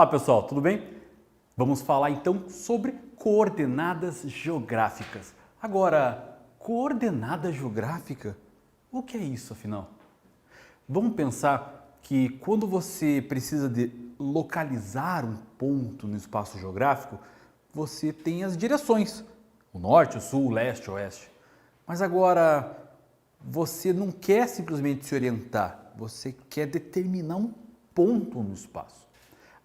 Olá pessoal, tudo bem? Vamos falar então sobre coordenadas geográficas. Agora, coordenada geográfica? O que é isso afinal? Vamos pensar que quando você precisa de localizar um ponto no espaço geográfico, você tem as direções, o norte, o sul, o leste, o oeste. Mas agora, você não quer simplesmente se orientar, você quer determinar um ponto no espaço.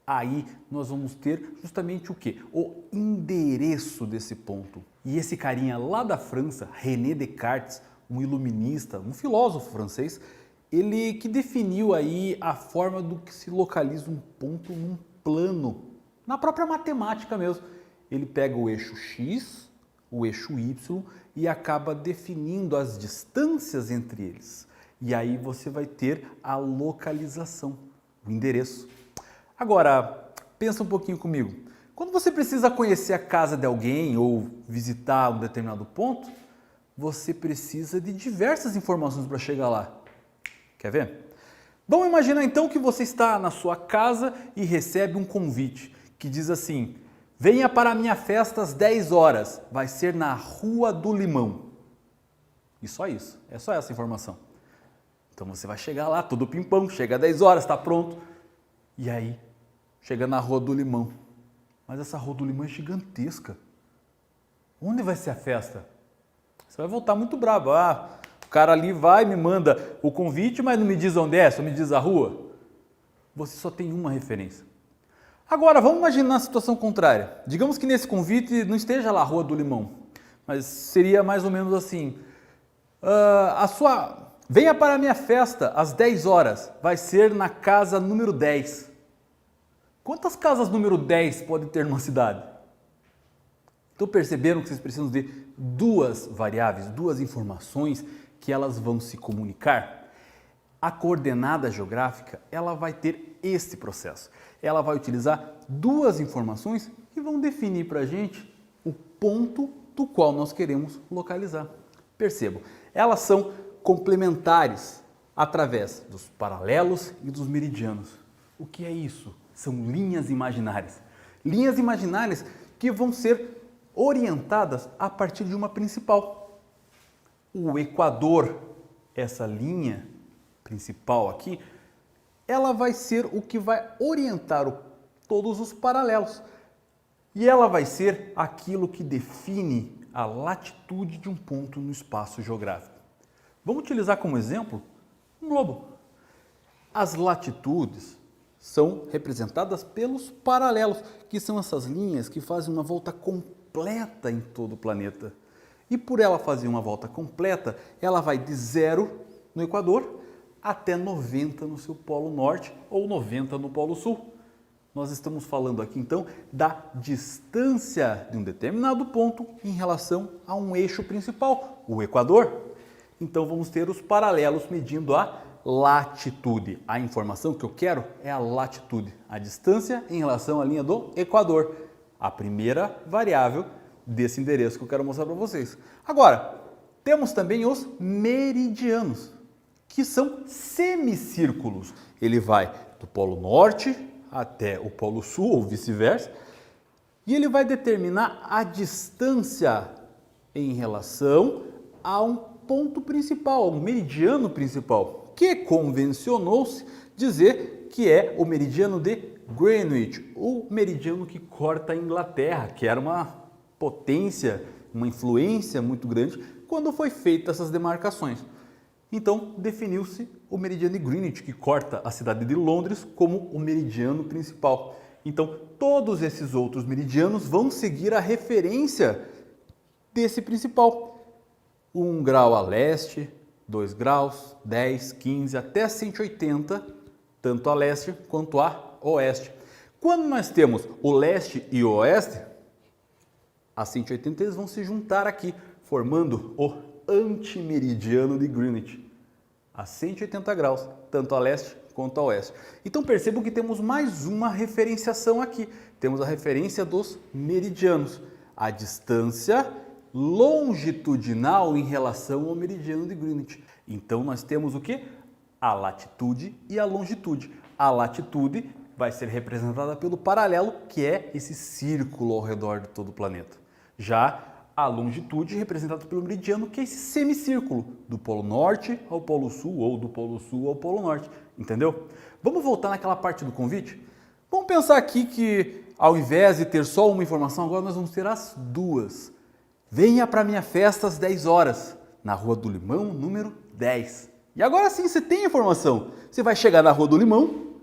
Aí nós vamos ter justamente o quê? O endereço desse ponto. E esse carinha lá da França, René Descartes, um iluminista, um filósofo francês, ele que definiu aí a forma do que se localiza um ponto num plano, na própria matemática mesmo. Ele pega o eixo X, o eixo Y e acaba definindo as distâncias entre eles. E aí você vai ter a localização, o endereço. Agora, pensa um pouquinho comigo. Quando você precisa conhecer a casa de alguém ou visitar um determinado ponto, você precisa de diversas informações para chegar lá. Quer ver? Vamos imaginar então que você está na sua casa e recebe um convite que diz assim: venha para a minha festa às 10 horas, vai ser na Rua do Limão. E só isso, é só essa informação. Então você vai chegar lá, todo pimpão, chega às 10 horas, está pronto. E aí, chega na Rua do Limão. Mas essa Rua do Limão é gigantesca. Onde vai ser a festa? Você vai voltar muito bravo. O cara ali vai, me manda o convite, mas não me diz onde é, só me diz a rua. Você só tem uma referência. Agora, vamos imaginar a situação contrária. Digamos que nesse convite não esteja lá a Rua do Limão, mas seria mais ou menos assim. Venha para a minha festa às 10 horas, vai ser na casa número 10. Quantas casas número 10 pode ter numa cidade? Então perceberam que vocês precisam de duas variáveis, duas informações que elas vão se comunicar? A coordenada geográfica, ela vai ter esse processo. Ela vai utilizar duas informações que vão definir para a gente o ponto do qual nós queremos localizar. Percebam, elas são complementares através dos paralelos e dos meridianos. O que é isso? São linhas imaginárias. Linhas imaginárias que vão ser orientadas a partir de uma principal. O equador, essa linha principal aqui, ela vai ser o que vai orientar todos os paralelos. E ela vai ser aquilo que define a latitude de um ponto no espaço geográfico. Vamos utilizar como exemplo um globo. As latitudes são representadas pelos paralelos, que são essas linhas que fazem uma volta completa em todo o planeta. E por ela fazer uma volta completa, ela vai de 0 no Equador até 90 no seu polo norte ou 90 no polo sul. Nós estamos falando aqui então da distância de um determinado ponto em relação a um eixo principal, o Equador. Então vamos ter os paralelos medindo a latitude. A informação que eu quero é a latitude, a distância em relação à linha do Equador, a primeira variável desse endereço que eu quero mostrar para vocês. Agora, temos também os meridianos, que são semicírculos. Ele vai do polo norte até o polo sul ou vice-versa, e ele vai determinar a distância em relação a um ponto principal, um meridiano principal, que convencionou-se dizer que é o meridiano de Greenwich, o meridiano que corta a Inglaterra, que era uma potência, uma influência muito grande quando foi feita essas demarcações. Então definiu-se o meridiano de Greenwich, que corta a cidade de Londres, como o meridiano principal. Então todos esses outros meridianos vão seguir a referência desse principal. 1 grau a leste, 2 graus, 10, 15, até 180, tanto a leste quanto a oeste. Quando nós temos o leste e o oeste, a 180 eles vão se juntar aqui, formando o antimeridiano de Greenwich, a 180 graus, tanto a leste quanto a oeste. Então percebam que temos mais uma referenciação aqui. Temos a referência dos meridianos, a distância longitudinal em relação ao meridiano de Greenwich. Então nós temos o que? A latitude e a longitude. A latitude vai ser representada pelo paralelo, que é esse círculo ao redor de todo o planeta. Já a longitude representada pelo meridiano, que é esse semicírculo, do polo norte ao polo sul ou do polo sul ao polo norte, entendeu? Vamos voltar naquela parte do convite? Vamos pensar aqui que ao invés de ter só uma informação, agora nós vamos ter as duas. Venha para minha festa às 10 horas, na Rua do Limão, número 10. E agora sim você tem a informação. Você vai chegar na Rua do Limão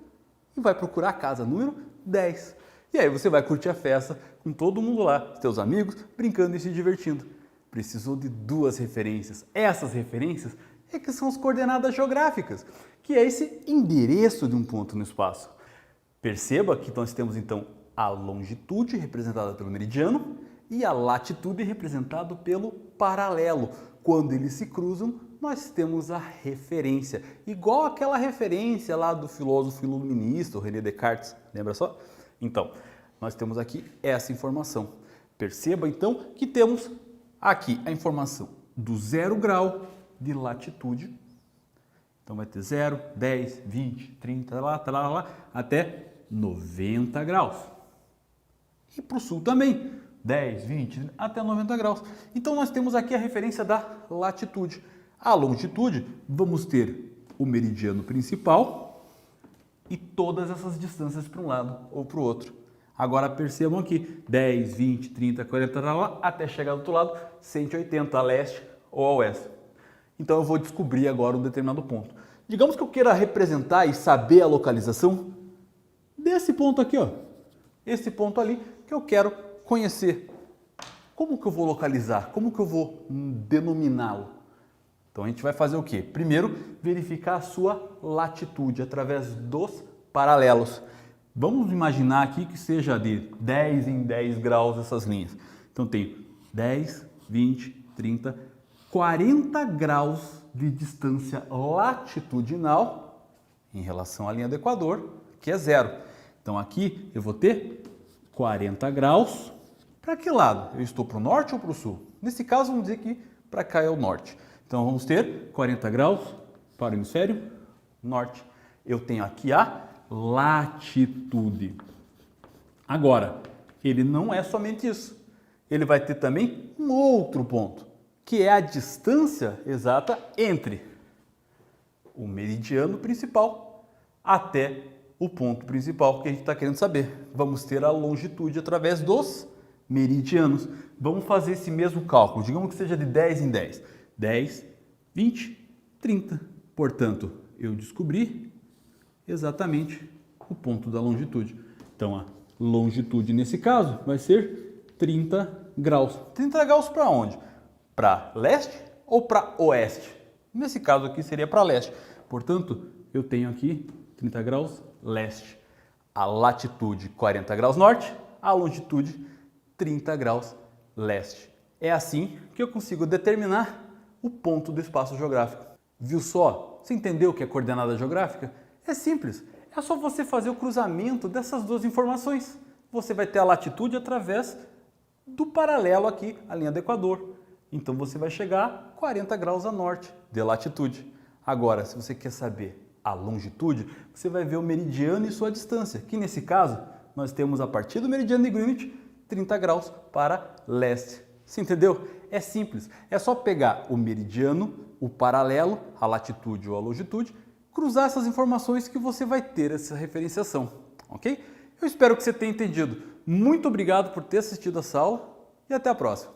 e vai procurar a casa número 10. E aí você vai curtir a festa com todo mundo lá, seus amigos, brincando e se divertindo. Precisou de duas referências. Essas referências é que são as coordenadas geográficas, que é esse endereço de um ponto no espaço. Perceba que nós temos então a longitude representada pelo meridiano e a latitude representada pelo paralelo. Quando eles se cruzam, nós temos a referência, igual aquela referência lá do filósofo iluminista, o René Descartes, lembra só? Então, nós temos aqui essa informação. Perceba então que temos aqui a informação do 0 grau de latitude. Então vai ter 0, 10, 20, 30, até 90 graus. E para o sul também, 10, 20, até 90 graus. Então nós temos aqui a referência da latitude. A longitude, vamos ter o meridiano principal e todas essas distâncias para um lado ou para o outro. Agora percebam aqui, 10, 20, 30, 40, até chegar do outro lado, 180 a leste ou a oeste. Então eu vou descobrir agora um determinado ponto. Digamos que eu queira representar e saber a localização desse ponto aqui, ó. Esse ponto ali que eu quero conhecer. Como que eu vou localizar? Como que eu vou denominá-lo? Então a gente vai fazer o quê? Primeiro, verificar a sua latitude através dos paralelos. Vamos imaginar aqui que seja de 10 em 10 graus essas linhas. Então tem 10, 20, 30, 40 graus de distância latitudinal em relação à linha do Equador, que é 0. Então aqui eu vou ter 40 graus. Para que lado? Eu estou para o norte ou para o sul? Nesse caso, vamos dizer que para cá é o norte. Então vamos ter 40 graus para o hemisfério norte. Eu tenho aqui a latitude. Agora, ele não é somente isso. Ele vai ter também um outro ponto, que é a distância exata entre o meridiano principal até o ponto principal que a gente está querendo saber. Vamos ter a longitude através dos meridianos. Vamos fazer esse mesmo cálculo. Digamos que seja de 10 em 10. 10, 20, 30. Portanto, eu descobri exatamente o ponto da longitude. Então, a longitude nesse caso vai ser 30 graus. 30 graus para onde? Para leste ou para oeste? Nesse caso aqui seria para leste. Portanto, eu tenho aqui 30 graus leste. A latitude 40 graus norte, a longitude 30 graus leste. É assim que eu consigo determinar o ponto do espaço geográfico. Viu só? Você entendeu o que é coordenada geográfica? É simples. É só você fazer o cruzamento dessas duas informações. Você vai ter a latitude através do paralelo aqui, a linha do Equador. Então você vai chegar a 40 graus a norte de latitude. Agora, se você quer saber a longitude, você vai ver o meridiano e sua distância, que nesse caso nós temos a partir do meridiano de Greenwich 30 graus para leste. Você entendeu? É simples. É só pegar o meridiano, o paralelo, a latitude ou a longitude, cruzar essas informações que você vai ter essa referenciação, ok? Eu espero que você tenha entendido. Muito obrigado por ter assistido essa aula e até a próxima.